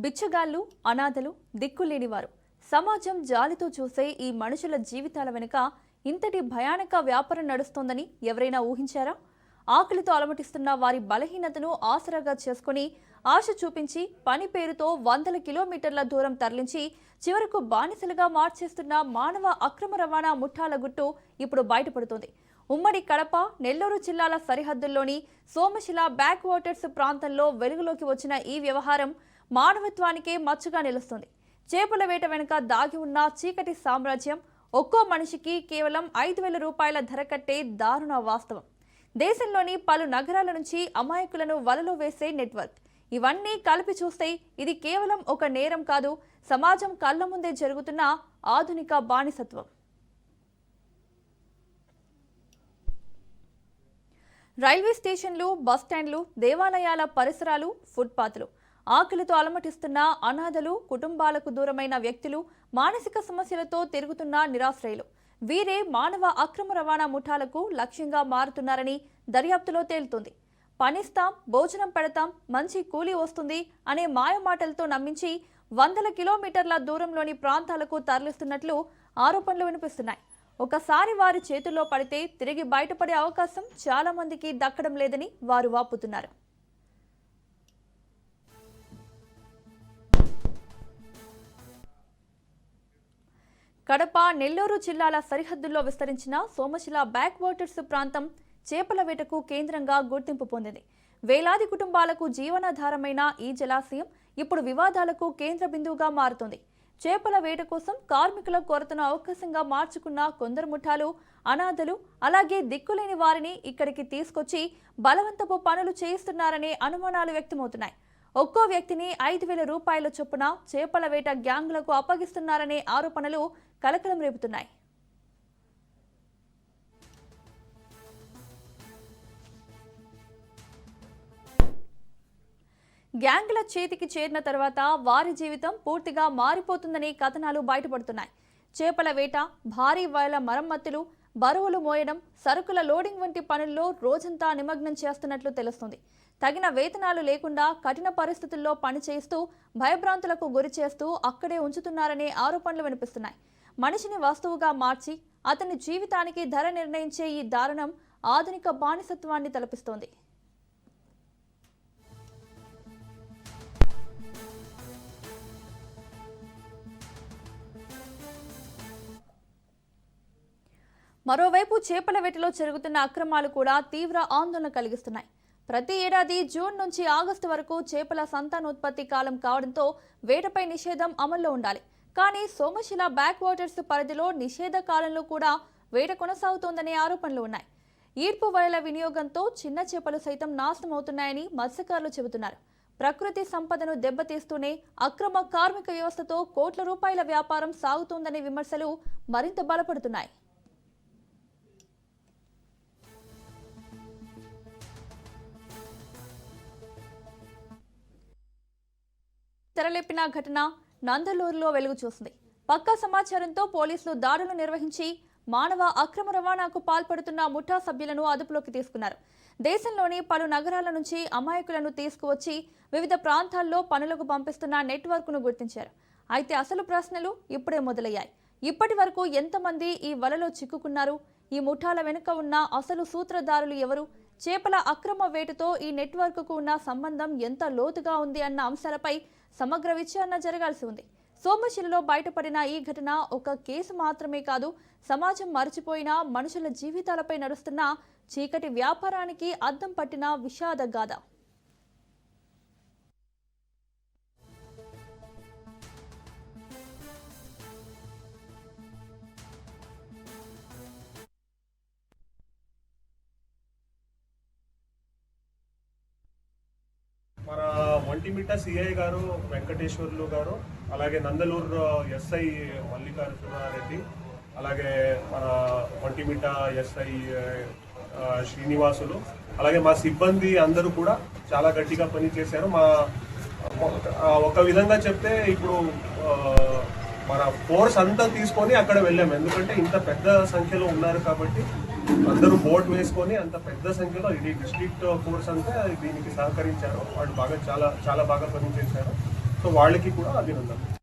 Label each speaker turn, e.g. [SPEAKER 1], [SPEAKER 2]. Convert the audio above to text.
[SPEAKER 1] బిచ్చగాళ్ళు, అనాథలు, దిక్కులేనివారు సమాజం జాలితో చూసే ఈ మనుషుల జీవితాల వెనుక ఇంతటి భయానక వ్యాపారం నడుస్తోందని ఎవరైనా ఊహించారా? ఆకలితో అలమటిస్తున్న వారి బలహీనతను ఆసరాగా చేసుకుని ఆశ చూపించి పని పేరుతో వందల కిలోమీటర్ల దూరం తరలించి చివరకు బానిసలుగా మార్చేస్తున్న మానవ అక్రమ రవాణా ముఠాల గుట్టు ఇప్పుడు బయటపడుతోంది. ఉమ్మడి కడప, నెల్లూరు జిల్లాల సరిహద్దుల్లోని సోమశిల బ్యాక్ వాటర్స్ ప్రాంతంలో వెలుగులోకి వచ్చిన ఈ వ్యవహారం మానవత్వానికే మచ్చుగా నిలుస్తుంది. చేపల వేట వెనుక దాగి ఉన్న చీకటి సామ్రాజ్యం ఒక్కో మనిషికి కేవలం 5,000 రూపాయల ధర కట్టే దారుణ వాస్తవం. దేశంలోని పలు నగరాల నుంచి అమాయకులను వలలో వేసే నెట్వర్క్. ఇవన్నీ కలిపి చూస్తే ఇది కేవలం ఒక నేరం కాదు, సమాజం కళ్ల ముందే జరుగుతున్న ఆధునిక బానిసత్వం. రైల్వే స్టేషన్లు, బస్టాండ్లు, దేవాలయాల పరిసరాలు, ఫుట్పాత్లు, ఆకలితో అలమటిస్తున్న అనాథలు, కుటుంబాలకు దూరమైన వ్యక్తులు, మానసిక సమస్యలతో తిరుగుతున్న నిరాశ్రయులు, వీరే మానవ అక్రమ రవాణా ముఠాలకు లక్ష్యంగా మారుతున్నారని దర్యాప్తులో తేలుతుంది. పనిస్తాం, భోజనం పెడతాం, మంచి కూలీ వస్తుంది అనే మాయమాటలతో నమ్మించి వందల కిలోమీటర్ల దూరంలోని ప్రాంతాలకు తరలిస్తున్నట్లు ఆరోపణలు వినిపిస్తున్నాయి. ఒకసారి వారి చేతుల్లో పడితే తిరిగి బయటపడే అవకాశం చాలా మందికి దక్కడం లేదని వారు వాపుతున్నారు. కడప, నెల్లూరు జిల్లాల సరిహద్దుల్లో విస్తరించిన సోమశిల బ్యాక్ వాటర్స్ ప్రాంతం చేపల వేటకు కేంద్రంగా గుర్తింపు పొందింది. వేలాది కుటుంబాలకు జీవనాధారమైన ఈ జలాశయం ఇప్పుడు వివాదాలకు కేంద్ర బిందువుగా మారుతోంది. చేపల వేట కోసం కార్మికుల కొరతను అవకాశంగా మార్చుకున్న కొందరు ముఠాలు, అనాథలు, అలాగే దిక్కులేని వారిని ఇక్కడికి తీసుకొచ్చి బలవంతపు పనులు చేయిస్తున్నారనే అనుమానాలు వ్యక్తమవుతున్నాయి. ఒక్కో వ్యక్తిని 5,000 రూపాయల చొప్పున చేపల వేట గ్యాంగులకు అప్పగిస్తున్నారనే ఆరోపణలు కలకలం రేపుతున్నాయి. గ్యాంగుల చేతికి చేరిన తర్వాత వారి జీవితం పూర్తిగా మారిపోతుందనే కథనాలు బయటపడుతున్నాయి. చేపల వేట, భారీ వలల మరమ్మతులు, బరువులు మోయడం, సరుకుల లోడింగ్ వంటి పనుల్లో రోజంతా నిమగ్నం చేస్తున్నట్లు తెలుస్తుంది. తగిన వేతనాలు లేకుండా కఠిన పరిస్థితుల్లో పనిచేస్తూ భయభ్రాంతులకు గురి చేస్తూ అక్కడే ఉంచుతున్నారనే ఆరోపణలు వినిపిస్తున్నాయి. మనిషిని వస్తువుగా మార్చి అతని జీవితానికి ధర నిర్ణయించే ఈ దారుణం ఆధునిక బానిసత్వాన్ని తలపిస్తోంది. మరోవైపు చేపల వేటలో జరుగుతున్న అక్రమాలు కూడా తీవ్ర ఆందోళన కలిగిస్తున్నాయి. ప్రతి ఏడాది జూన్ నుంచి ఆగస్టు వరకు చేపల సంతానోత్పత్తి కాలం కావడంతో వేటపై నిషేధం అమల్లో ఉండాలి. కానీ సోమశిల బ్యాక్ వాటర్స్ పరిధిలో నిషేధ కాలంలో కూడా వేట కొనసాగుతోందనే ఆరోపణలు ఉన్నాయి. ఈడ్పు వలల వినియోగంతో చిన్న చేపలు సైతం నాశనమవుతున్నాయని మత్స్యకారులు చెబుతున్నారు. ప్రకృతి సంపదను దెబ్బతీస్తూనే అక్రమ కార్మిక వ్యవస్థతో కోట్ల రూపాయల వ్యాపారం సాగుతోందనే విమర్శలు మరింత బలపడుతున్నాయి. తెరలేపిన ఘటన నందలూరులో వెలుగు చూసింది. పక్కా సమాచారంతో పోలీసులు దాడులు నిర్వహించి మానవ అక్రమ రవాణాకు పాల్పడుతున్న ముఠా సభ్యులను అదుపులోకి తీసుకున్నారు. దేశంలోని పలు నగరాల నుంచి అమాయకులను తీసుకువచ్చి వివిధ ప్రాంతాల్లో పనులకు పంపిస్తున్న నెట్వర్క్ను గుర్తించారు. అయితే అసలు ప్రశ్నలు ఇప్పుడే మొదలయ్యాయి. ఇప్పటి వరకు ఎంతమంది ఈ వలలో చిక్కుకున్నారు? ఈ ముఠాల వెనుక ఉన్న అసలు సూత్రధారులు ఎవరు? చేపల అక్రమ వేటతో ఈ నెట్వర్క్కు ఉన్న సంబంధం ఎంత లోతుగా ఉంది అన్న అంశాలపై సమగ్ర విచారణ జరగాల్సి ఉంది. సోమశిలలో బయటపడిన ఈ ఘటన ఒక కేసు మాత్రమే కాదు, సమాజం మర్చిపోయిన మనుషుల జీవితాలపై నడుస్తున్న చీకటి వ్యాపారానికి అద్దం పట్టిన విషాద గాథ.
[SPEAKER 2] మన ఒంటిమిట్ట సిఐ గారు వెంకటేశ్వర్లు గారు, అలాగే నందలూరు ఎస్ఐ మల్లికార్జునారెడ్డి, అలాగే మన ఒంటిమిట్ట ఎస్ఐ శ్రీనివాసులు, అలాగే మా సిబ్బంది అందరూ కూడా చాలా గట్టిగా పనిచేశారు. ఒక విధంగా చెప్తే ఇప్పుడు మన ఫోర్స్ అంతా తీసుకొని అక్కడ వెళ్ళాము. ఎందుకంటే ఇంత పెద్ద సంఖ్యలో ఉన్నారు కాబట్టి అందరూ బోట్ వేసుకొని అంత పెద్ద సంఖ్యలో ఇది డిస్ట్రిక్ట్ ఫోర్స్ అంతా దీనికి సహకరించారు. వాళ్ళు చాలా బాగా పనిచేశారు. సో సో వాళ్ళకి కూడా అభినందనలు.